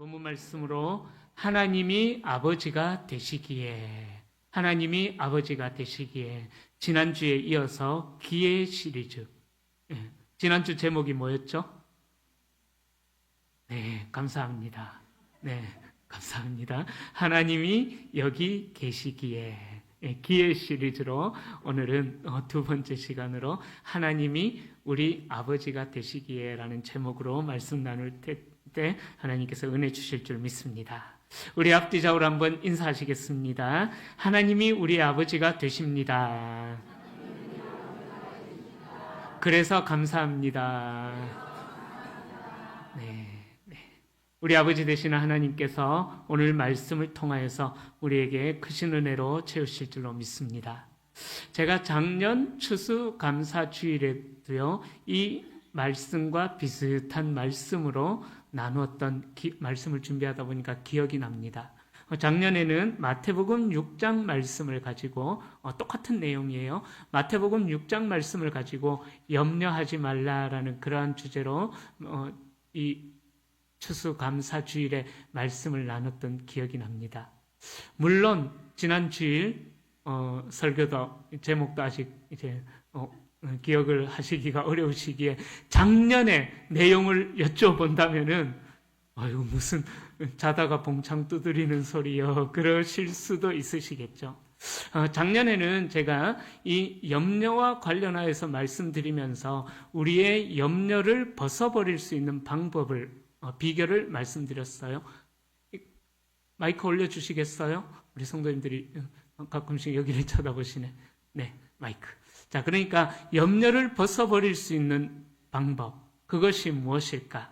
본문 말씀으로 하나님이 아버지가 되시기에, 하나님이 아버지가 되시기에, 지난주에 이어서 기회 시리즈. 지난주 제목이 뭐였죠? 네, 감사합니다. 네, 감사합니다. 하나님이 여기 계시기에, 기회 시리즈로 오늘은 두 번째 시간으로 하나님이 우리 아버지가 되시기에 라는 제목으로 말씀 나눌 때 하나님께서 은혜 주실 줄 믿습니다. 우리 앞뒤 좌우로 한번 인사하시겠습니다. 하나님이 우리 아버지가 되십니다. 그래서 감사합니다. 네. 우리 아버지 되시는 하나님께서 오늘 말씀을 통하여서 우리에게 크신 은혜로 채우실 줄로 믿습니다. 제가 작년 추수감사주일에도요, 이 말씀과 비슷한 말씀으로 나누었던 말씀을 준비하다 보니까 기억이 납니다. 작년에는 마태복음 6장 말씀을 가지고 똑같은 내용이에요. 마태복음 6장 말씀을 가지고 염려하지 말라라는 그러한 주제로 이 추수감사주일에 말씀을 나눴던 기억이 납니다. 물론 지난 주일 설교도 제목도 아직 이제 기억을 하시기가 어려우시기에 작년의 내용을 여쭤본다면은 무슨 자다가 봉창 두드리는 소리요, 그러실 수도 있으시겠죠. 작년에는 제가 이 염려와 관련하여서 말씀드리면서 우리의 염려를 벗어버릴 수 있는 방법을 비결을 말씀드렸어요. 마이크 올려주시겠어요? 우리 성도님들이 가끔씩 여기를 쳐다보시네. 네, 마이크. 자, 그러니까 염려를 벗어버릴 수 있는 방법, 그것이 무엇일까?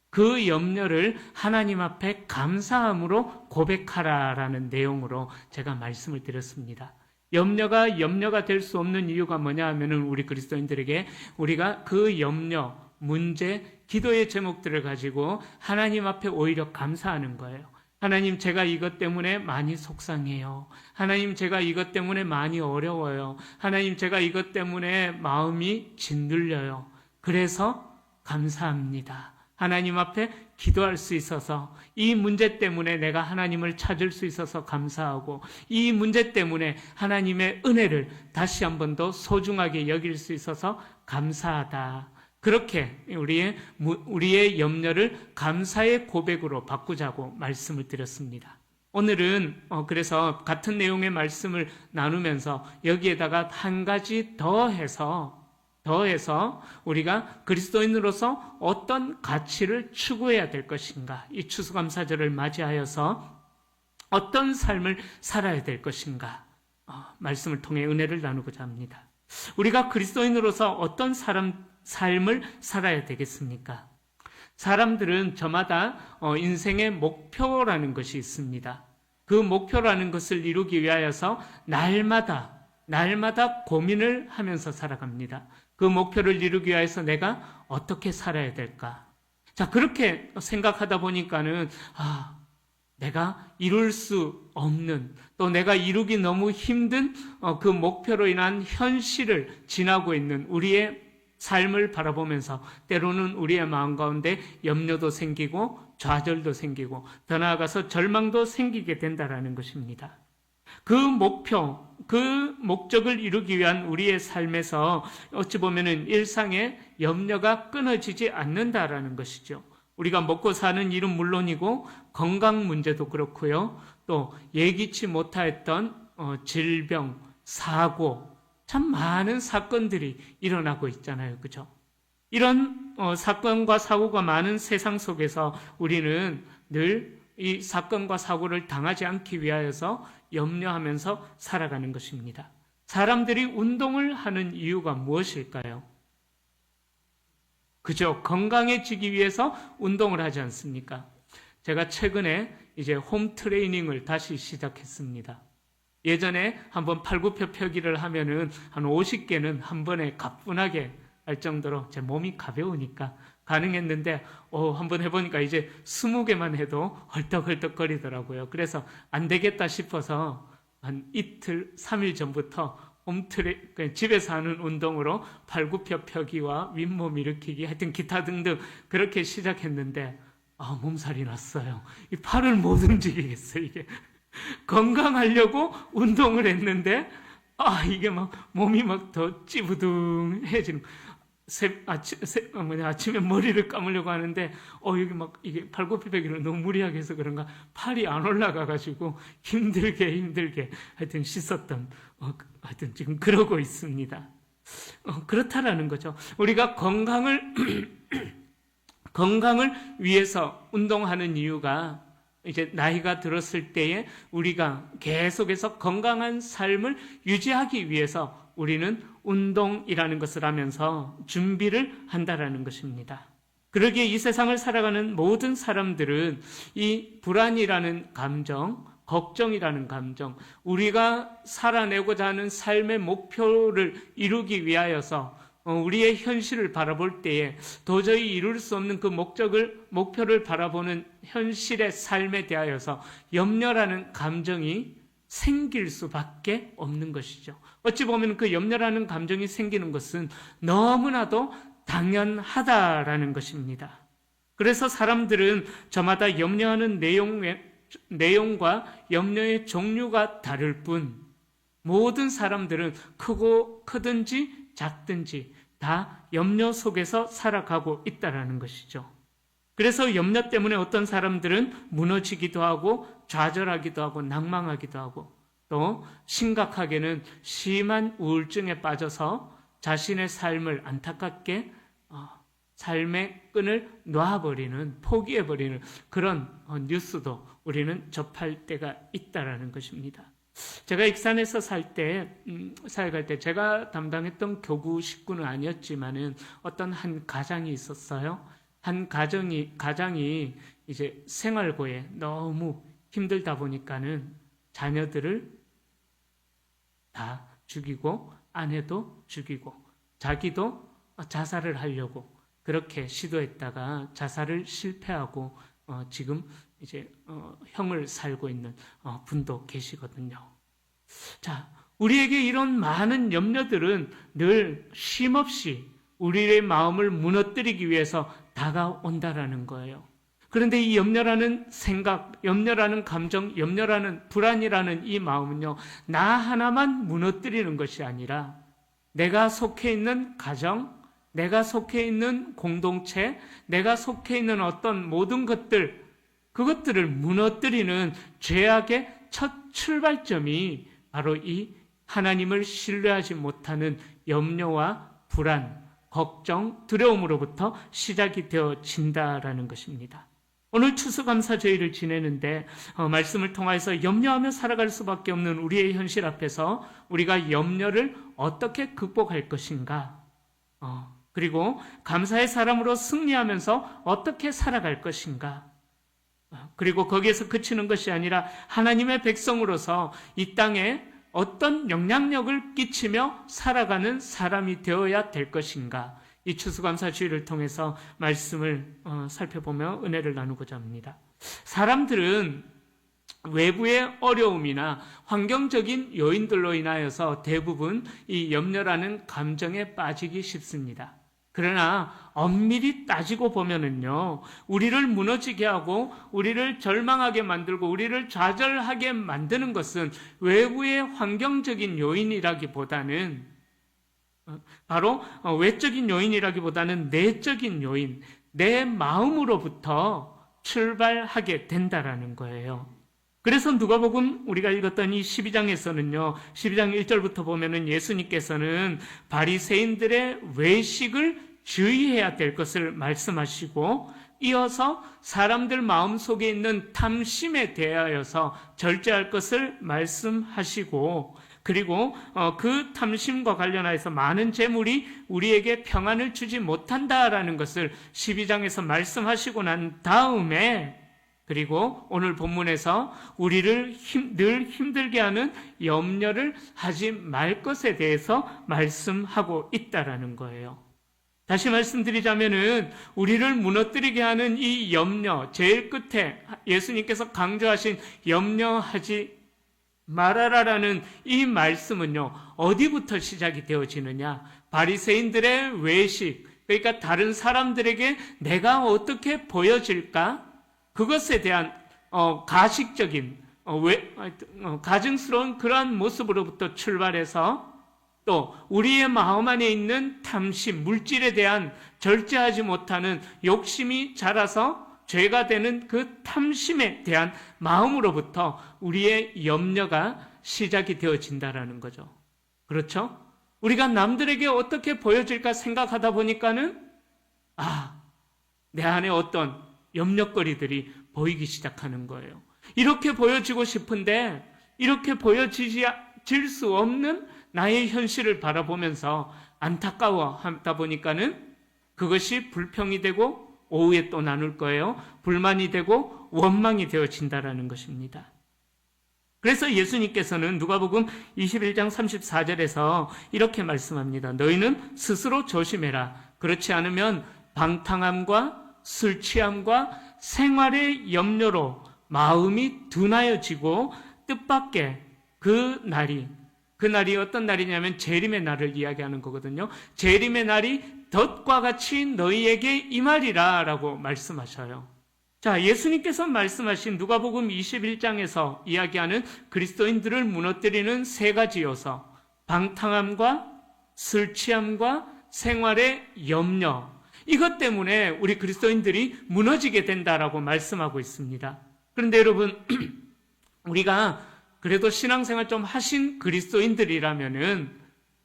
그 염려를 하나님 앞에 감사함으로 고백하라라는 내용으로 제가 말씀을 드렸습니다. 염려가 될 수 없는 이유가 뭐냐 하면은 우리 그리스도인들에게 우리가 그 염려, 문제, 기도의 제목들을 가지고 하나님 앞에 오히려 감사하는 거예요. 하나님, 제가 이것 때문에 많이 속상해요. 하나님, 제가 이것 때문에 많이 어려워요. 하나님, 제가 이것 때문에 마음이 짓눌려요. 그래서 감사합니다. 하나님 앞에 기도할 수 있어서, 이 문제 때문에 내가 하나님을 찾을 수 있어서 감사하고, 이 문제 때문에 하나님의 은혜를 다시 한 번 더 소중하게 여길 수 있어서 감사하다. 그렇게 우리의 염려를 감사의 고백으로 바꾸자고 말씀을 드렸습니다. 오늘은 그래서 같은 내용의 말씀을 나누면서 여기에다가 한 가지 더해서 우리가 그리스도인으로서 어떤 가치를 추구해야 될 것인가, 이 추수감사절을 맞이하여서 어떤 삶을 살아야 될 것인가, 말씀을 통해 은혜를 나누고자 합니다. 우리가 그리스도인으로서 어떤 삶을 살아야 되겠습니까? 사람들은 저마다 인생의 목표라는 것이 있습니다. 그 목표라는 것을 이루기 위하여서 날마다 고민을 하면서 살아갑니다. 그 목표를 이루기 위해서 내가 어떻게 살아야 될까? 자, 그렇게 생각하다 보니까는 내가 이룰 수 없는, 또 내가 이루기 너무 힘든 그 목표로 인한 현실을 지나고 있는 우리의 삶을 바라보면서 때로는 우리의 마음 가운데 염려도 생기고 좌절도 생기고 더 나아가서 절망도 생기게 된다라는 것입니다. 그 목적을 이루기 위한 우리의 삶에서 어찌 보면은 일상의 염려가 끊어지지 않는다라는 것이죠. 우리가 먹고 사는 일은 물론이고 건강 문제도 그렇고요. 또 예기치 못했던 질병, 사고, 참 많은 사건들이 일어나고 있잖아요. 그죠? 이런 사건과 사고가 많은 세상 속에서 우리는 늘 이 사건과 사고를 당하지 않기 위하여서 염려하면서 살아가는 것입니다. 사람들이 운동을 하는 이유가 무엇일까요? 그죠? 건강해지기 위해서 운동을 하지 않습니까? 제가 최근에 이제 홈 트레이닝을 다시 시작했습니다. 예전에 한번 팔굽혀펴기를 하면은 한 50개는 한 번에 가뿐하게 할 정도로 제 몸이 가벼우니까 가능했는데 한번 해보니까 이제 20개만 해도 헐떡헐떡거리더라고요. 그래서 안 되겠다 싶어서 한 이틀, 3일 전부터 집에서 하는 운동으로 팔굽혀펴기와 윗몸 일으키기, 하여튼 기타 등등 그렇게 시작했는데 몸살이 났어요. 이 팔을 못 움직이겠어요, 이게. 건강하려고 운동을 했는데, 이게 막 몸이 막 더 찌부둥해지는, 아침에 머리를 감으려고 하는데, 여기 막 이게 팔굽혀펴기를 너무 무리하게 해서 그런가, 팔이 안 올라가가지고 힘들게 하여튼 씻었던, 하여튼 지금 그러고 있습니다. 그렇다라는 거죠. 우리가 건강을 위해서 운동하는 이유가 이제 나이가 들었을 때에 우리가 계속해서 건강한 삶을 유지하기 위해서 우리는 운동이라는 것을 하면서 준비를 한다라는 것입니다. 그러기에 이 세상을 살아가는 모든 사람들은 이 불안이라는 감정, 걱정이라는 감정, 우리가 살아내고자 하는 삶의 목표를 이루기 위하여서 우리의 현실을 바라볼 때에 도저히 이룰 수 없는 그 목표를 바라보는 현실의 삶에 대하여서 염려라는 감정이 생길 수밖에 없는 것이죠. 어찌 보면 그 염려라는 감정이 생기는 것은 너무나도 당연하다라는 것입니다. 그래서 사람들은 저마다 염려하는 내용과 염려의 종류가 다를 뿐 모든 사람들은 크든지 작든지 다 염려 속에서 살아가고 있다는 것이죠. 그래서 염려 때문에 어떤 사람들은 무너지기도 하고 좌절하기도 하고 낭망하기도 하고 또 심각하게는 심한 우울증에 빠져서 자신의 삶을 안타깝게 삶의 끈을 놔버리는, 포기해버리는 그런 뉴스도 우리는 접할 때가 있다라는 것입니다. 제가 익산에서 사역할 때 제가 담당했던 교구 식구는 아니었지만은 어떤 한 가장이 있었어요. 한 가장이 이제 생활고에 너무 힘들다 보니까는 자녀들을 다 죽이고 아내도 죽이고 자기도 자살을 하려고 그렇게 시도했다가 자살을 실패하고 지금 이제 형을 살고 있는 분도 계시거든요. 자, 우리에게 이런 많은 염려들은 늘 쉼없이 우리의 마음을 무너뜨리기 위해서 다가온다라는 거예요. 그런데 이 염려라는 생각, 염려라는 감정, 염려라는 불안이라는 이 마음은요, 나 하나만 무너뜨리는 것이 아니라 내가 속해 있는 가정, 내가 속해 있는 공동체, 내가 속해 있는 어떤 모든 그것들을 무너뜨리는 죄악의 첫 출발점이 바로 이 하나님을 신뢰하지 못하는 염려와 불안, 걱정, 두려움으로부터 시작이 되어진다라는 것입니다. 오늘 추수감사주의를 지내는데 말씀을 통해서 염려하며 살아갈 수밖에 없는 우리의 현실 앞에서 우리가 염려를 어떻게 극복할 것인가, 그리고 감사의 사람으로 승리하면서 어떻게 살아갈 것인가, 그리고 거기에서 그치는 것이 아니라 하나님의 백성으로서 이 땅에 어떤 영향력을 끼치며 살아가는 사람이 되어야 될 것인가, 이 추수감사주의를 통해서 말씀을 살펴보며 은혜를 나누고자 합니다. 사람들은 외부의 어려움이나 환경적인 요인들로 인하여서 대부분 이 염려라는 감정에 빠지기 쉽습니다. 그러나 엄밀히 따지고 보면은요, 우리를 무너지게 하고 우리를 절망하게 만들고 우리를 좌절하게 만드는 것은 외부의 환경적인 요인이라기보다는 바로 외적인 요인이라기보다는 내적인 요인, 내 마음으로부터 출발하게 된다라는 거예요. 그래서 누가복음 우리가 읽었던 이 12장에서는요, 12장 1절부터 보면은 예수님께서는 바리새인들의 외식을 주의해야 될 것을 말씀하시고, 이어서 사람들 마음속에 있는 탐심에 대하여서 절제할 것을 말씀하시고, 그리고 그 탐심과 관련해서 많은 재물이 우리에게 평안을 주지 못한다라는 것을 12장에서 말씀하시고 난 다음에, 그리고 오늘 본문에서 우리를 늘 힘들게 하는 염려를 하지 말 것에 대해서 말씀하고 있다라는 거예요. 다시 말씀드리자면은 우리를 무너뜨리게 하는 이 염려, 제일 끝에 예수님께서 강조하신 염려하지 말아라라는 이 말씀은요, 어디부터 시작이 되어지느냐? 바리새인들의 외식, 그러니까 다른 사람들에게 내가 어떻게 보여질까? 그것에 대한 가식적인 가증스러운 그러한 모습으로부터 출발해서 또 우리의 마음 안에 있는 탐심, 물질에 대한 절제하지 못하는 욕심이 자라서 죄가 되는 그 탐심에 대한 마음으로부터 우리의 염려가 시작이 되어진다라는 거죠. 그렇죠? 우리가 남들에게 어떻게 보여질까 생각하다 보니까는 내 안에 어떤 염려거리들이 보이기 시작하는 거예요. 이렇게 보여지고 싶은데 이렇게 보여질 수 없는 나의 현실을 바라보면서 안타까워하다 보니까는 그것이 불평이 되고 오후에 또 나눌 거예요. 불만이 되고 원망이 되어진다라는 것입니다. 그래서 예수님께서는 누가복음 21장 34절에서 이렇게 말씀합니다. 너희는 스스로 조심해라. 그렇지 않으면 방탕함과 술 취함과 생활의 염려로 마음이 둔하여지고 뜻밖의 그 날이 어떤 날이냐면 재림의 날을 이야기하는 거거든요. 재림의 날이 덫과 같이 너희에게 임하리라 라고 말씀하셔요. 자, 예수님께서 말씀하신 누가복음 21장에서 이야기하는 그리스도인들을 무너뜨리는 세 가지 요소, 방탕함과 술 취함과 생활의 염려, 이것 때문에 우리 그리스도인들이 무너지게 된다라고 말씀하고 있습니다. 그런데 여러분, 우리가 그래도 신앙생활 좀 하신 그리스도인들이라면은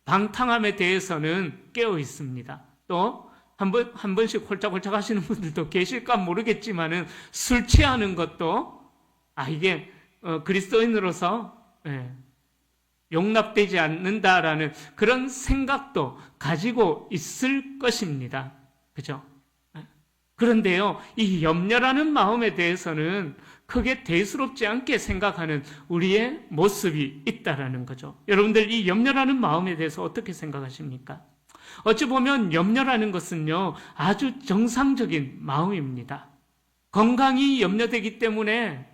방탕함에 대해서는 깨어 있습니다. 또 한 번씩 홀짝홀짝 하시는 분들도 계실까 모르겠지만은 술 취하는 것도 이게 그리스도인으로서 용납되지 않는다라는 그런 생각도 가지고 있을 것입니다. 그죠? 그런데요, 이 염려라는 마음에 대해서는 크게 대수롭지 않게 생각하는 우리의 모습이 있다라는 거죠. 여러분들 이 염려라는 마음에 대해서 어떻게 생각하십니까? 어찌 보면 염려라는 것은요, 아주 정상적인 마음입니다. 건강이 염려되기 때문에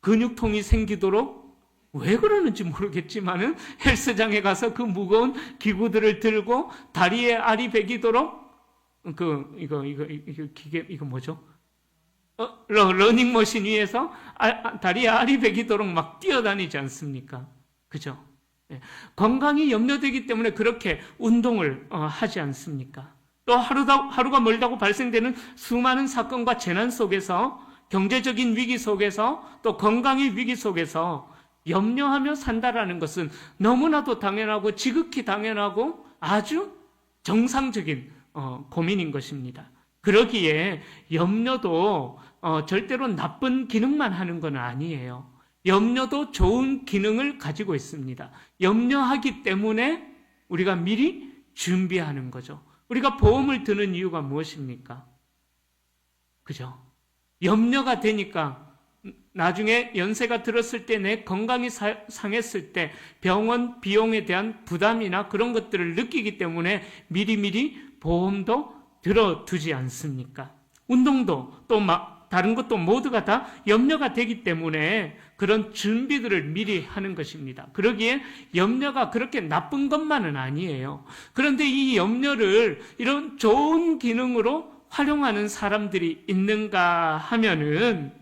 근육통이 생기도록 왜 그러는지 모르겠지만은 헬스장에 가서 그 무거운 기구들을 들고 다리에 알이 베기도록 이거 뭐죠? 러닝머신 위에서 다리에 알이 베기도록 막 뛰어다니지 않습니까? 그죠? 건강이 염려되기 때문에 그렇게 운동을 하지 않습니까? 또 하루가 멀다고 발생되는 수많은 사건과 재난 속에서 경제적인 위기 속에서 또 건강의 위기 속에서 염려하며 산다라는 것은 너무나도 당연하고 지극히 당연하고 아주 정상적인 고민인 것입니다. 그러기에 염려도 절대로 나쁜 기능만 하는 건 아니에요. 염려도 좋은 기능을 가지고 있습니다. 염려하기 때문에 우리가 미리 준비하는 거죠. 우리가 보험을 드는 이유가 무엇입니까? 그죠? 염려가 되니까 나중에 연세가 들었을 때 내 건강이 상했을 때 병원 비용에 대한 부담이나 그런 것들을 느끼기 때문에 미리미리 보험도 들어두지 않습니까? 운동도 또 다른 것도 모두가 다 염려가 되기 때문에 그런 준비들을 미리 하는 것입니다. 그러기에 염려가 그렇게 나쁜 것만은 아니에요. 그런데 이 염려를 이런 좋은 기능으로 활용하는 사람들이 있는가 하면은,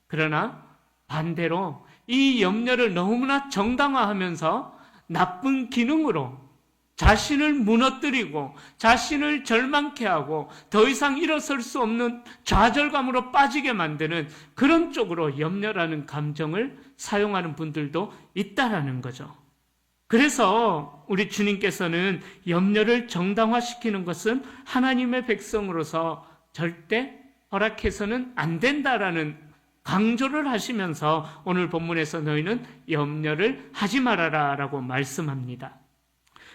그러나 반대로 이 염려를 너무나 정당화하면서 나쁜 기능으로 자신을 무너뜨리고 자신을 절망케 하고 더 이상 일어설 수 없는 좌절감으로 빠지게 만드는 그런 쪽으로 염려라는 감정을 사용하는 분들도 있다라는 거죠. 그래서 우리 주님께서는 염려를 정당화시키는 것은 하나님의 백성으로서 절대 허락해서는 안 된다라는 강조를 하시면서 오늘 본문에서 너희는 염려를 하지 말아라 라고 말씀합니다.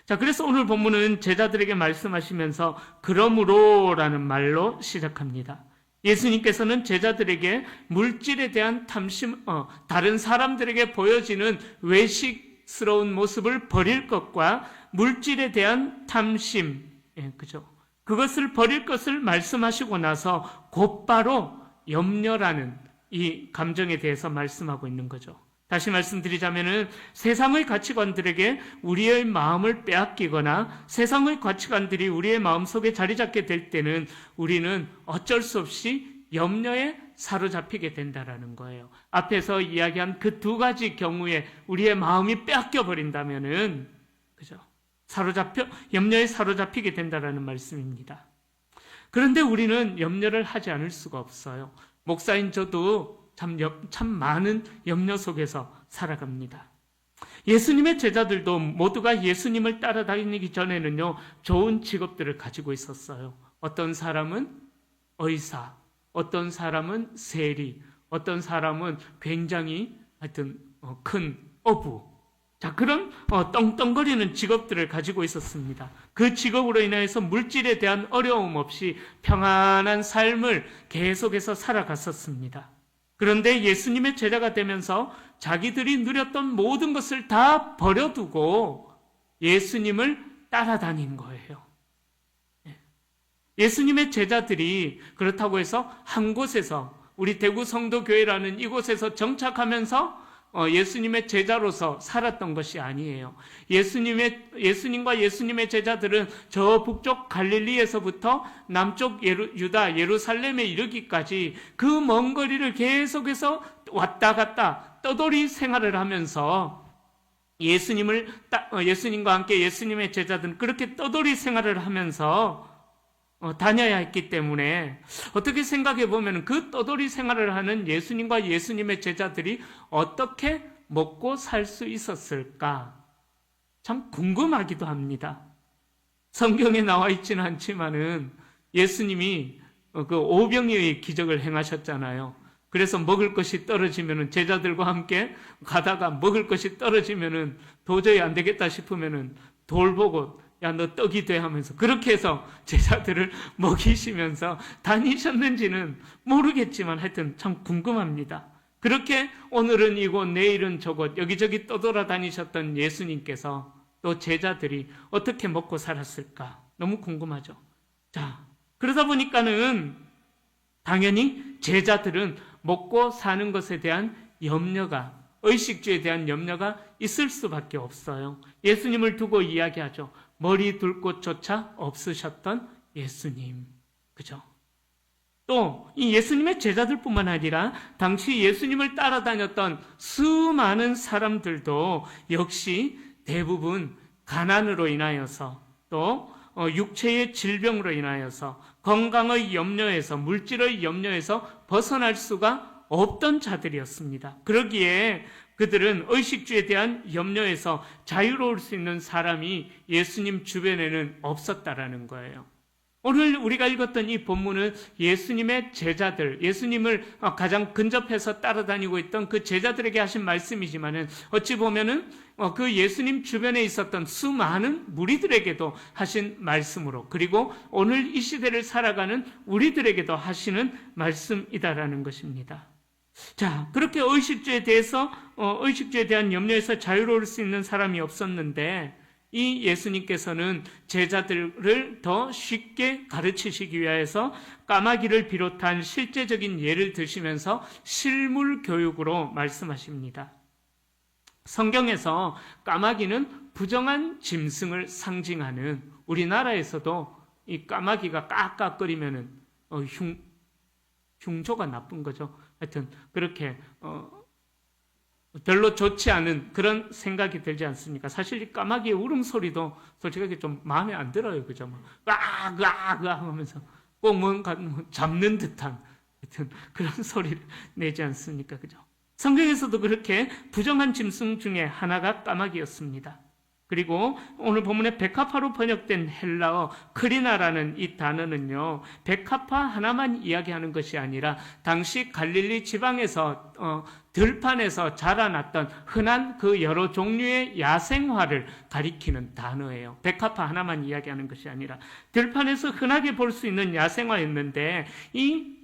자, 그래서 오늘 본문은 제자들에게 말씀하시면서 그러므로라는 말로 시작합니다. 예수님께서는 제자들에게 물질에 대한 탐심, 다른 사람들에게 보여지는 외식스러운 모습을 버릴 것과 물질에 대한 탐심, 그죠? 그것을 버릴 것을 말씀하시고 나서 곧바로 염려라는 이 감정에 대해서 말씀하고 있는 거죠. 다시 말씀드리자면은 세상의 가치관들에게 우리의 마음을 빼앗기거나 세상의 가치관들이 우리의 마음속에 자리 잡게 될 때는 우리는 어쩔 수 없이 염려에 사로잡히게 된다라는 거예요. 앞에서 이야기한 그 두 가지 경우에 우리의 마음이 빼앗겨 버린다면은, 그죠? 염려에 사로잡히게 된다라는 말씀입니다. 그런데 우리는 염려를 하지 않을 수가 없어요. 목사인 저도 참 많은 염려 속에서 살아갑니다. 예수님의 제자들도 모두가 예수님을 따라다니기 전에는요, 좋은 직업들을 가지고 있었어요. 어떤 사람은 의사, 어떤 사람은 세리, 어떤 사람은 굉장히 하여튼 큰 어부. 자, 그런 떵떵거리는 직업들을 가지고 있었습니다. 그 직업으로 인해서 물질에 대한 어려움 없이 평안한 삶을 계속해서 살아갔었습니다. 그런데 예수님의 제자가 되면서 자기들이 누렸던 모든 것을 다 버려두고 예수님을 따라다닌 거예요. 예수님의 제자들이 그렇다고 해서 한 곳에서, 우리 대구 성도교회라는 이곳에서 정착하면서 예수님의 제자로서 살았던 것이 아니에요. 예수님과 예수님의 제자들은 저 북쪽 갈릴리에서부터 남쪽 유다 예루살렘에 이르기까지 그 먼 거리를 계속해서 왔다 갔다 떠돌이 생활을 하면서 예수님과 함께 예수님의 제자들은 그렇게 떠돌이 생활을 하면서 다녀야 했기 때문에, 어떻게 생각해 보면 그 떠돌이 생활을 하는 예수님과 예수님의 제자들이 어떻게 먹고 살 수 있었을까? 참 궁금하기도 합니다. 성경에 나와 있지는 않지만은 예수님이 그 오병이의 기적을 행하셨잖아요. 그래서 먹을 것이 떨어지면은, 제자들과 함께 가다가 먹을 것이 떨어지면은 도저히 안 되겠다 싶으면은 돌 보고 야, 너 떡이 돼 하면서 그렇게 해서 제자들을 먹이시면서 다니셨는지는 모르겠지만 하여튼 참 궁금합니다. 그렇게 오늘은 이곳 내일은 저곳 여기저기 떠돌아다니셨던 예수님께서 또 제자들이 어떻게 먹고 살았을까 너무 궁금하죠. 자, 그러다 보니까는 당연히 제자들은 먹고 사는 것에 대한 염려가, 의식주에 대한 염려가 있을 수밖에 없어요. 예수님을 두고 이야기하죠. 머리 둘 곳조차 없으셨던 예수님. 그죠? 또 이 예수님의 제자들뿐만 아니라 당시 예수님을 따라다녔던 수많은 사람들도 역시 대부분 가난으로 인하여서, 또 육체의 질병으로 인하여서, 건강의 염려에서, 물질의 염려에서 벗어날 수가 없던 자들이었습니다. 그러기에 그들은 의식주에 대한 염려에서 자유로울 수 있는 사람이 예수님 주변에는 없었다라는 거예요. 오늘 우리가 읽었던 이 본문은 예수님의 제자들, 예수님을 가장 근접해서 따라다니고 있던 그 제자들에게 하신 말씀이지만은, 어찌 보면은 그 예수님 주변에 있었던 수많은 무리들에게도 하신 말씀으로, 그리고 오늘 이 시대를 살아가는 우리들에게도 하시는 말씀이다라는 것입니다. 자, 그렇게 의식주에 대한 염려에서 자유로울 수 있는 사람이 없었는데, 이 예수님께서는 제자들을 더 쉽게 가르치시기 위해서 까마귀를 비롯한 실제적인 예를 드시면서 실물 교육으로 말씀하십니다. 성경에서 까마귀는 부정한 짐승을 상징하는, 우리나라에서도 이 까마귀가 깍깍거리면은 흉조가 나쁜 거죠. 하여튼 그렇게 별로 좋지 않은 그런 생각이 들지 않습니까? 사실 이 까마귀의 울음소리도 솔직하게 좀 마음에 안 들어요. 그죠? 으악 하면서 꼭 뭔가 잡는 듯한 하여튼 그런 소리를 내지 않습니까? 그죠? 성경에서도 그렇게 부정한 짐승 중에 하나가 까마귀였습니다. 그리고 오늘 본문에 백합화로 번역된 헬라어 크리나라는 이 단어는요, 백합화 하나만 이야기하는 것이 아니라 당시 갈릴리 지방에서 들판에서 자라났던 흔한 그 여러 종류의 야생화를 가리키는 단어예요. 백합화 하나만 이야기하는 것이 아니라 들판에서 흔하게 볼 수 있는 야생화였는데, 이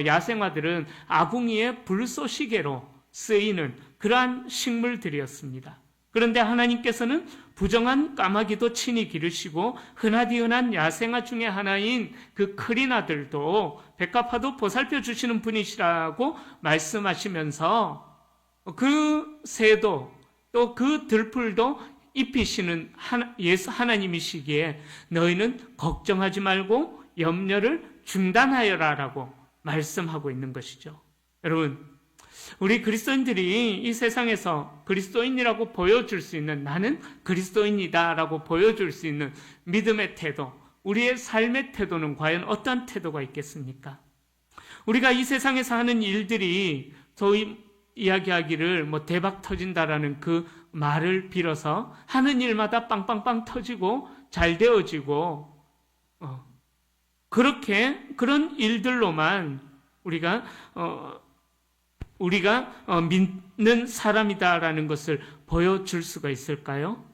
야생화들은 아궁이의 불쏘시개로 쓰이는 그러한 식물들이었습니다. 그런데 하나님께서는 부정한 까마귀도 친히 기르시고 흔하디흔한 야생화 중에 하나인 그 크리나들도 백합화도 보살펴 주시는 분이시라고 말씀하시면서 그 새도 또 그 들풀도 입히시는 하나님이시기에 너희는 걱정하지 말고 염려를 중단하여라라고 말씀하고 있는 것이죠. 여러분, 우리 그리스도인들이 이 세상에서 그리스도인이라고 보여줄 수 있는, 나는 그리스도인이다라고 보여줄 수 있는 믿음의 태도, 우리의 삶의 태도는 과연 어떤 태도가 있겠습니까? 우리가 이 세상에서 하는 일들이 소위 이야기하기를 대박 터진다라는 그 말을 빌어서 하는 일마다 빵빵빵 터지고 잘 되어지고 그런 일들로만 우리가 믿는 사람이다라는 것을 보여줄 수가 있을까요?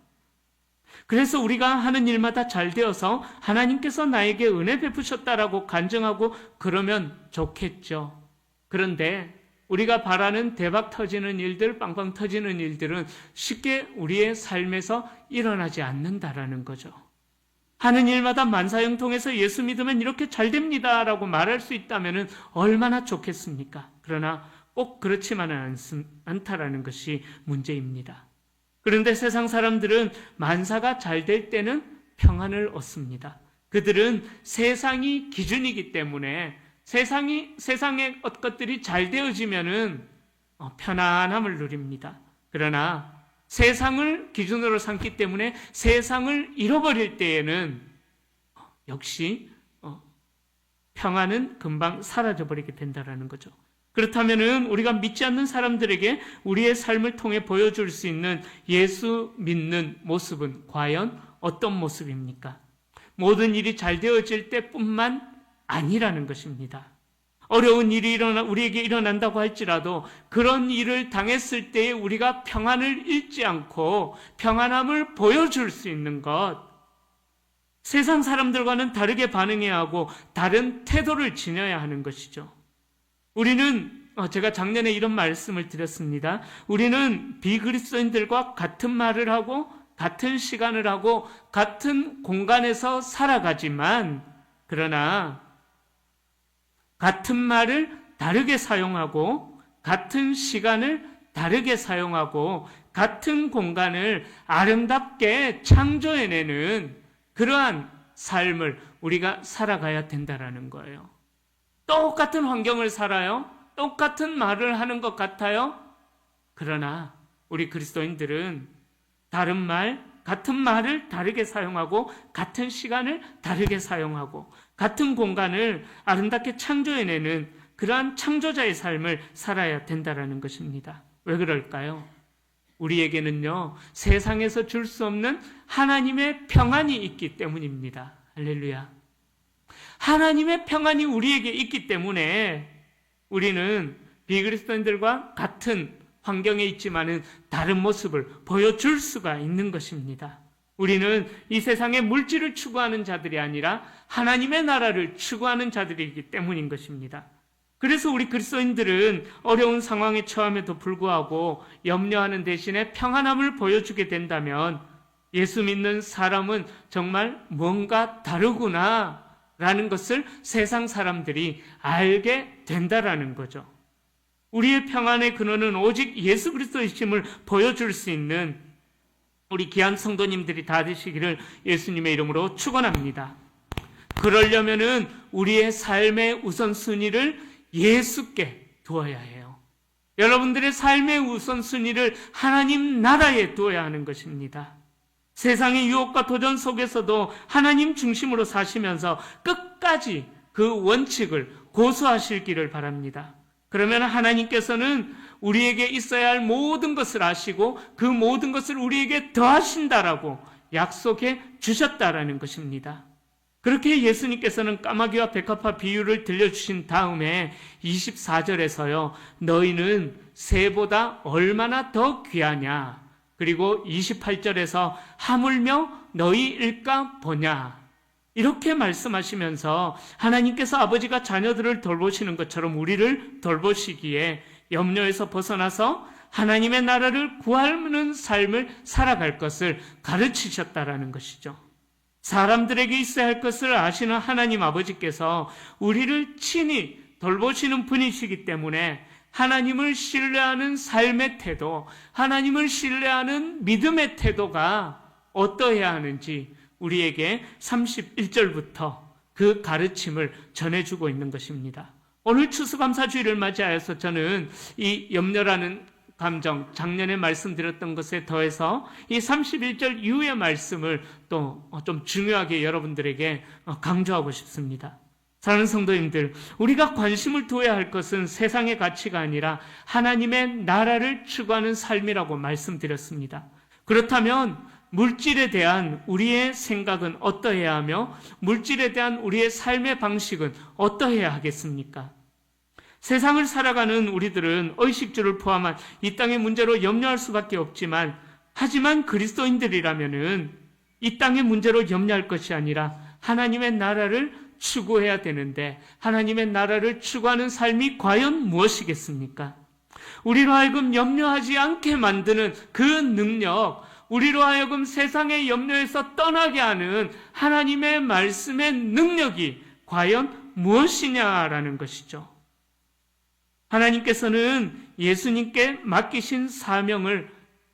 그래서 우리가 하는 일마다 잘 되어서 하나님께서 나에게 은혜 베푸셨다라고 간증하고 그러면 좋겠죠. 그런데 우리가 바라는 대박 터지는 일들, 빵빵 터지는 일들은 쉽게 우리의 삶에서 일어나지 않는다라는 거죠. 하는 일마다 만사형통해서 예수 믿으면 이렇게 잘 됩니다라고 말할 수 있다면 얼마나 좋겠습니까? 그러나 꼭 그렇지만은 않다라는 것이 문제입니다. 그런데 세상 사람들은 만사가 잘 될 때는 평안을 얻습니다. 그들은 세상이 기준이기 때문에 세상의 것들이 잘 되어지면은 편안함을 누립니다. 그러나 세상을 기준으로 삼기 때문에 세상을 잃어버릴 때에는 역시 평안은 금방 사라져버리게 된다는 거죠. 그렇다면은 우리가 믿지 않는 사람들에게 우리의 삶을 통해 보여줄 수 있는 예수 믿는 모습은 과연 어떤 모습입니까? 모든 일이 잘 되어질 때뿐만 아니라는 것입니다. 어려운 일이 우리에게 일어난다고 할지라도 그런 일을 당했을 때에 우리가 평안을 잃지 않고 평안함을 보여줄 수 있는 것, 세상 사람들과는 다르게 반응해야 하고 다른 태도를 지녀야 하는 것이죠. 우리는 제가 작년에 이런 말씀을 드렸습니다. 우리는 비그리스도인들과 같은 말을 하고 같은 시간을 하고 같은 공간에서 살아가지만 그러나 같은 말을 다르게 사용하고 같은 시간을 다르게 사용하고 같은 공간을 아름답게 창조해내는 그러한 삶을 우리가 살아가야 된다는 거예요. 똑같은 환경을 살아요. 똑같은 말을 하는 것 같아요. 그러나 우리 그리스도인들은 다른 말, 같은 말을 다르게 사용하고 같은 시간을 다르게 사용하고 같은 공간을 아름답게 창조해내는 그러한 창조자의 삶을 살아야 된다는 것입니다. 왜 그럴까요? 우리에게는요, 세상에서 줄 수 없는 하나님의 평안이 있기 때문입니다. 할렐루야. 하나님의 평안이 우리에게 있기 때문에 우리는 비그리스도인들과 같은 환경에 있지만은 다른 모습을 보여줄 수가 있는 것입니다. 우리는 이 세상의 물질을 추구하는 자들이 아니라 하나님의 나라를 추구하는 자들이기 때문인 것입니다. 그래서 우리 그리스도인들은 어려운 상황에 처함에도 불구하고 염려하는 대신에 평안함을 보여주게 된다면 예수 믿는 사람은 정말 뭔가 다르구나 라는 것을 세상 사람들이 알게 된다라는 거죠. 우리의 평안의 근원은 오직 예수 그리스도이심을 보여줄 수 있는 우리 귀한 성도님들이 다 되시기를 예수님의 이름으로 축원합니다. 그러려면은 우리의 삶의 우선순위를 예수께 두어야 해요. 여러분들의 삶의 우선순위를 하나님 나라에 두어야 하는 것입니다. 세상의 유혹과 도전 속에서도 하나님 중심으로 사시면서 끝까지 그 원칙을 고수하시기를 바랍니다. 그러면 하나님께서는 우리에게 있어야 할 모든 것을 아시고 그 모든 것을 우리에게 더하신다라고 약속해 주셨다라는 것입니다. 그렇게 예수님께서는 까마귀와 백합화 비유를 들려주신 다음에 24절에서요, 너희는 새보다 얼마나 더 귀하냐, 그리고 28절에서 하물며 너희일까 보냐, 이렇게 말씀하시면서 하나님께서 아버지가 자녀들을 돌보시는 것처럼 우리를 돌보시기에 염려에서 벗어나서 하나님의 나라를 구하는 삶을 살아갈 것을 가르치셨다라는 것이죠. 사람들에게 있어야 할 것을 아시는 하나님 아버지께서 우리를 친히 돌보시는 분이시기 때문에 하나님을 신뢰하는 삶의 태도, 하나님을 신뢰하는 믿음의 태도가 어떠해야 하는지 우리에게 31절부터 그 가르침을 전해주고 있는 것입니다. 오늘 추수감사주의를 맞이하여서 저는 이 염려라는 감정, 작년에 말씀드렸던 것에 더해서 이 31절 이후의 말씀을 또 좀 중요하게 여러분들에게 강조하고 싶습니다. 사랑하는 성도님들, 우리가 관심을 두어야 할 것은 세상의 가치가 아니라 하나님의 나라를 추구하는 삶이라고 말씀드렸습니다. 그렇다면 물질에 대한 우리의 생각은 어떠해야 하며 물질에 대한 우리의 삶의 방식은 어떠해야 하겠습니까? 세상을 살아가는 우리들은 의식주를 포함한 이 땅의 문제로 염려할 수밖에 없지만, 하지만 그리스도인들이라면은 이 땅의 문제로 염려할 것이 아니라 하나님의 나라를 추구해야 되는데, 하나님의 나라를 추구하는 삶이 과연 무엇이겠습니까? 우리로 하여금 염려하지 않게 만드는 그 능력, 우리로 하여금 세상의 염려에서 떠나게 하는 하나님의 말씀의 능력이 과연 무엇이냐라는 것이죠. 하나님께서는 예수님께 맡기신 사명을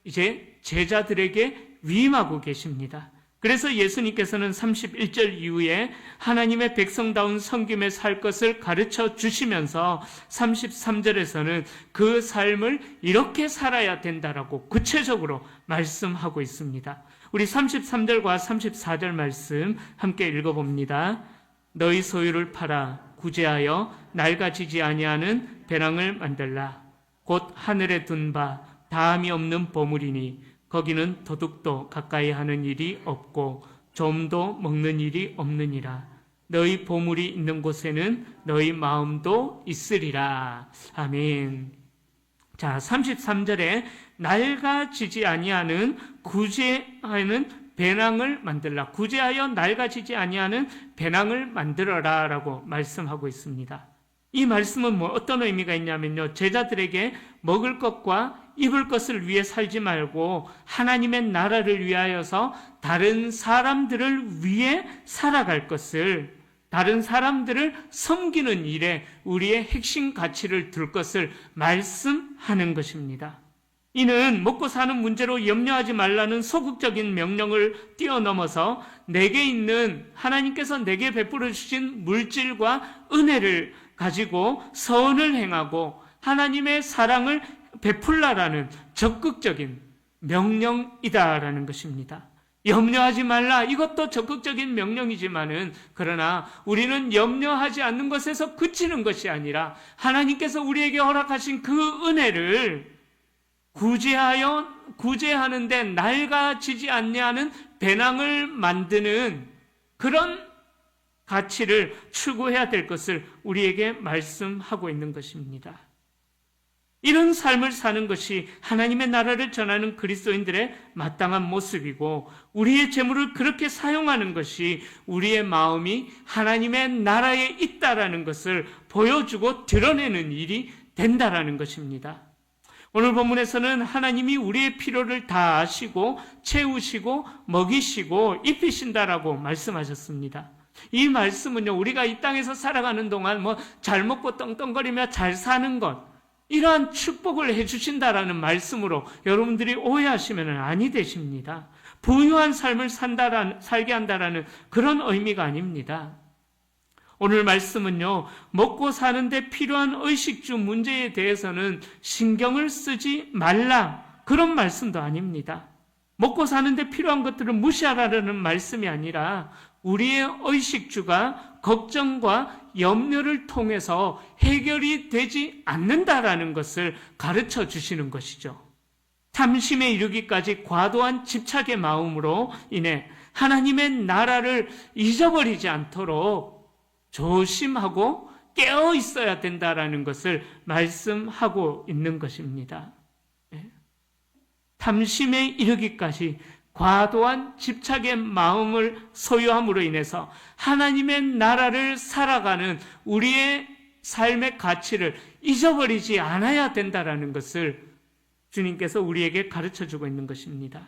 이제 제자들에게 위임하고 계십니다. 그래서 예수님께서는 31절 이후에 하나님의 백성다운 섬김에 살 것을 가르쳐 주시면서 33절에서는 그 삶을 이렇게 살아야 된다라고 구체적으로 말씀하고 있습니다. 우리 33절과 34절 말씀 함께 읽어봅니다. 너희 소유를 팔아 구제하여 낡아지지 아니하는 배낭을 만들라. 곧 하늘에 둔 바 다함이 없는 보물이니 거기는 도둑도 가까이 하는 일이 없고 좀도 먹는 일이 없느니라. 너희 보물이 있는 곳에는 너희 마음도 있으리라. 아멘. 자, 33절에 낡아지지 아니하는 구제하는 배낭을 만들라. 구제하여 낡아지지 아니하는 배낭을 만들어라 라고 말씀하고 있습니다. 이 말씀은 어떤 의미가 있냐면요, 제자들에게 먹을 것과 입을 것을 위해 살지 말고 하나님의 나라를 위하여서 다른 사람들을 위해 살아갈 것을, 다른 사람들을 섬기는 일에 우리의 핵심 가치를 둘 것을 말씀하는 것입니다. 이는 먹고 사는 문제로 염려하지 말라는 소극적인 명령을 뛰어넘어서 내게 있는 하나님께서 내게 베풀어 주신 물질과 은혜를 가지고 선을 행하고 하나님의 사랑을 베풀라라는 적극적인 명령이다라는 것입니다. 염려하지 말라, 이것도 적극적인 명령이지만은, 그러나 우리는 염려하지 않는 것에서 그치는 것이 아니라 하나님께서 우리에게 허락하신 그 은혜를 구제하는데 낡아지지 않냐는 배낭을 만드는 그런 가치를 추구해야 될 것을 우리에게 말씀하고 있는 것입니다. 이런 삶을 사는 것이 하나님의 나라를 전하는 그리스도인들의 마땅한 모습이고, 우리의 재물을 그렇게 사용하는 것이 우리의 마음이 하나님의 나라에 있다라는 것을 보여주고 드러내는 일이 된다라는 것입니다. 오늘 본문에서는 하나님이 우리의 필요를 다 아시고 채우시고 먹이시고 입히신다라고 말씀하셨습니다. 이 말씀은요, 우리가 이 땅에서 살아가는 동안 잘 먹고 떵떵거리며 잘 사는 것, 이러한 축복을 해주신다라는 말씀으로 여러분들이 오해하시면 아니 되십니다. 부유한 삶을 살게 한다라는 그런 의미가 아닙니다. 오늘 말씀은요, 먹고 사는데 필요한 의식주 문제에 대해서는 신경을 쓰지 말라, 그런 말씀도 아닙니다. 먹고 사는데 필요한 것들을 무시하라는 말씀이 아니라 우리의 의식주가 걱정과 염려를 통해서 해결이 되지 않는다라는 것을 가르쳐 주시는 것이죠. 탐심에 이르기까지 과도한 집착의 마음으로 인해 하나님의 나라를 잊어버리지 않도록 조심하고 깨어 있어야 된다라는 것을 말씀하고 있는 것입니다. 탐심에 이르기까지 과도한 집착의 마음을 소유함으로 인해서 하나님의 나라를 살아가는 우리의 삶의 가치를 잊어버리지 않아야 된다라는 것을 주님께서 우리에게 가르쳐주고 있는 것입니다.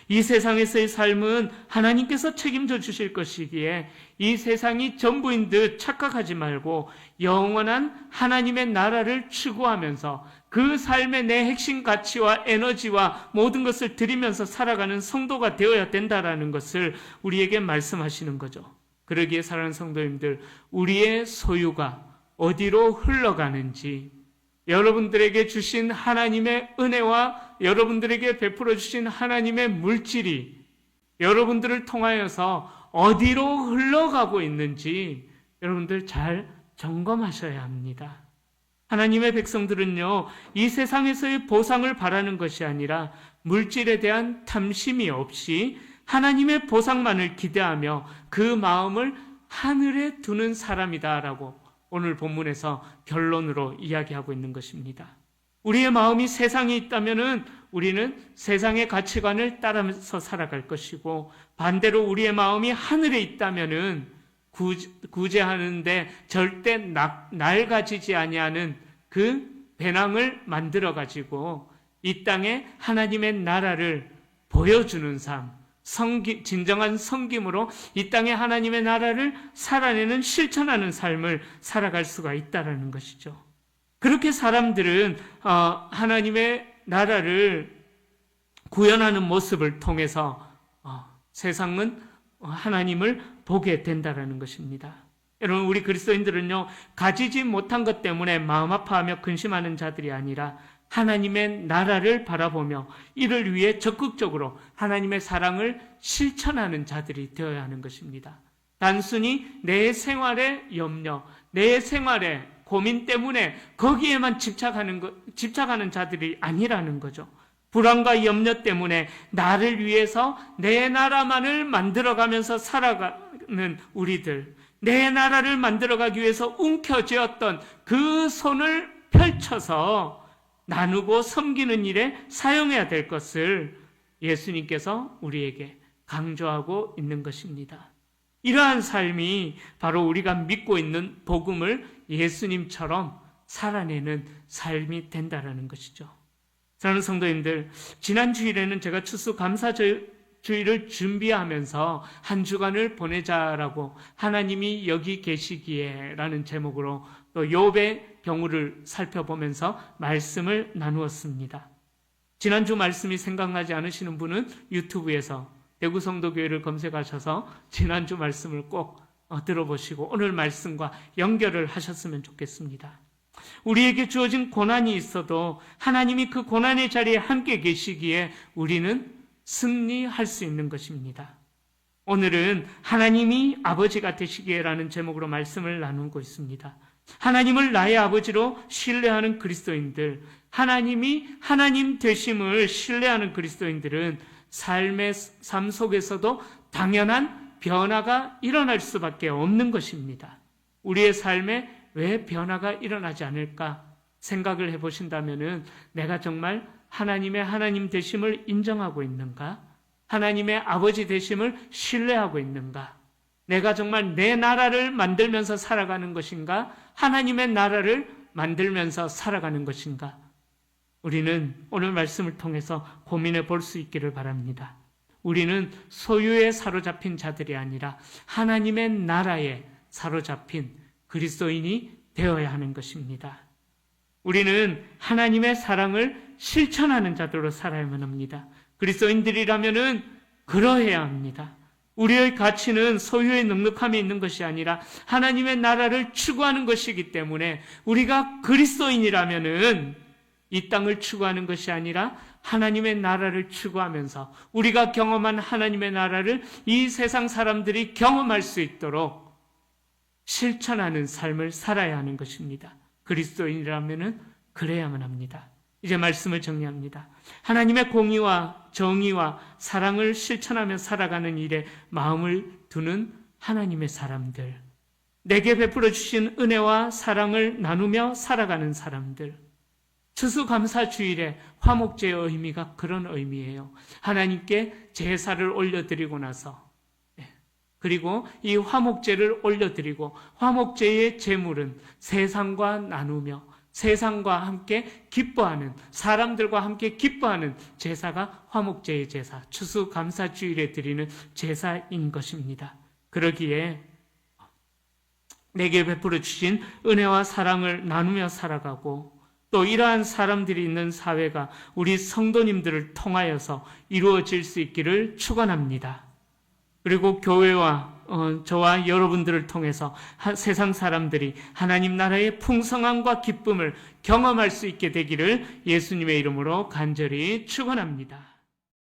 이 세상에서의 삶은 하나님께서 책임져 주실 것이기에 이 세상이 전부인 듯 착각하지 말고 영원한 하나님의 나라를 추구하면서 그 삶의 내 핵심 가치와 에너지와 모든 것을 드리면서 살아가는 성도가 되어야 된다라는 것을 우리에게 말씀하시는 거죠. 그러기에 사랑하는 성도님들, 우리의 소유가 어디로 흘러가는지, 여러분들에게 주신 하나님의 은혜와 여러분들에게 베풀어 주신 하나님의 물질이 여러분들을 통하여서 어디로 흘러가고 있는지 여러분들 잘 점검하셔야 합니다. 하나님의 백성들은요, 이 세상에서의 보상을 바라는 것이 아니라 물질에 대한 탐심이 없이 하나님의 보상만을 기대하며 그 마음을 하늘에 두는 사람이다라고 오늘 본문에서 결론으로 이야기하고 있는 것입니다. 우리의 마음이 세상에 있다면은 우리는 세상의 가치관을 따라서 살아갈 것이고, 반대로 우리의 마음이 하늘에 있다면은 구제하는데 절대 낡아지지 아니하는 그 배낭을 만들어 가지고 이 땅에 하나님의 나라를 보여주는 삶, 진정한 섬김으로 이 땅에 하나님의 나라를 살아내는 실천하는 삶을 살아갈 수가 있다는 것이죠. 그렇게 사람들은 하나님의 나라를 구현하는 모습을 통해서 세상은 하나님을 보게 된다는 것입니다. 여러분, 우리 그리스도인들은요, 가지지 못한 것 때문에 마음 아파하며 근심하는 자들이 아니라 하나님의 나라를 바라보며 이를 위해 적극적으로 하나님의 사랑을 실천하는 자들이 되어야 하는 것입니다. 단순히 내 생활의 염려, 내 생활의 고민 때문에 거기에만 집착하는 자들이 아니라는 거죠. 불안과 염려 때문에 나를 위해서 내 나라만을 만들어가면서 살아가는 우리들, 내 나라를 만들어가기 위해서 움켜쥐었던 그 손을 펼쳐서 나누고 섬기는 일에 사용해야 될 것을 예수님께서 우리에게 강조하고 있는 것입니다. 이러한 삶이 바로 우리가 믿고 있는 복음을 예수님처럼 살아내는 삶이 된다는 것이죠. 사랑하는 성도님들, 지난 주일에는 제가 추수감사주의를 준비하면서 한 주간을 보내자라고 하나님이 여기 계시기에 라는 제목으로 또 욥의 경우를 살펴보면서 말씀을 나누었습니다. 지난주 말씀이 생각나지 않으시는 분은 유튜브에서 대구성도교회를 검색하셔서 지난주 말씀을 꼭 들어보시고 오늘 말씀과 연결을 하셨으면 좋겠습니다. 우리에게 주어진 고난이 있어도 하나님이 그 고난의 자리에 함께 계시기에 우리는 승리할 수 있는 것입니다. 오늘은 하나님이 아버지가 되시기에라는 제목으로 말씀을 나누고 있습니다. 하나님을 나의 아버지로 신뢰하는 그리스도인들, 하나님이 하나님 되심을 신뢰하는 그리스도인들은 삶 속에서도 당연한 변화가 일어날 수밖에 없는 것입니다. 우리의 삶에 왜 변화가 일어나지 않을까 생각을 해보신다면은 내가 정말 하나님의 하나님 되심을 인정하고 있는가? 하나님의 아버지 되심을 신뢰하고 있는가? 내가 정말 내 나라를 만들면서 살아가는 것인가? 하나님의 나라를 만들면서 살아가는 것인가? 우리는 오늘 말씀을 통해서 고민해 볼 수 있기를 바랍니다. 우리는 소유에 사로잡힌 자들이 아니라 하나님의 나라에 사로잡힌 그리스도인이 되어야 하는 것입니다. 우리는 하나님의 사랑을 실천하는 자들로 살아야만 합니다. 그리스도인들이라면은 그러해야 합니다. 우리의 가치는 소유의 넉넉함에 있는 것이 아니라 하나님의 나라를 추구하는 것이기 때문에 우리가 그리스도인이라면은 이 땅을 추구하는 것이 아니라 하나님의 나라를 추구하면서 우리가 경험한 하나님의 나라를 이 세상 사람들이 경험할 수 있도록 실천하는 삶을 살아야 하는 것입니다. 그리스도인이라면은 그래야만 합니다. 이제 말씀을 정리합니다. 하나님의 공의와 정의와 사랑을 실천하며 살아가는 일에 마음을 두는 하나님의 사람들, 내게 베풀어 주신 은혜와 사랑을 나누며 살아가는 사람들, 추수감사주일의 화목제의 의미가 그런 의미예요. 하나님께 제사를 올려드리고 나서 그리고 이 화목제를 올려드리고 화목제의 제물은 세상과 나누며 세상과 함께 기뻐하는, 사람들과 함께 기뻐하는 제사가 화목제의 제사, 추수감사주일에 드리는 제사인 것입니다. 그러기에 내게 베풀어 주신 은혜와 사랑을 나누며 살아가고 또 이러한 사람들이 있는 사회가 우리 성도님들을 통하여서 이루어질 수 있기를 축원합니다. 그리고 교회와 저와 여러분들을 통해서 세상 사람들이 하나님 나라의 풍성함과 기쁨을 경험할 수 있게 되기를 예수님의 이름으로 간절히 축원합니다.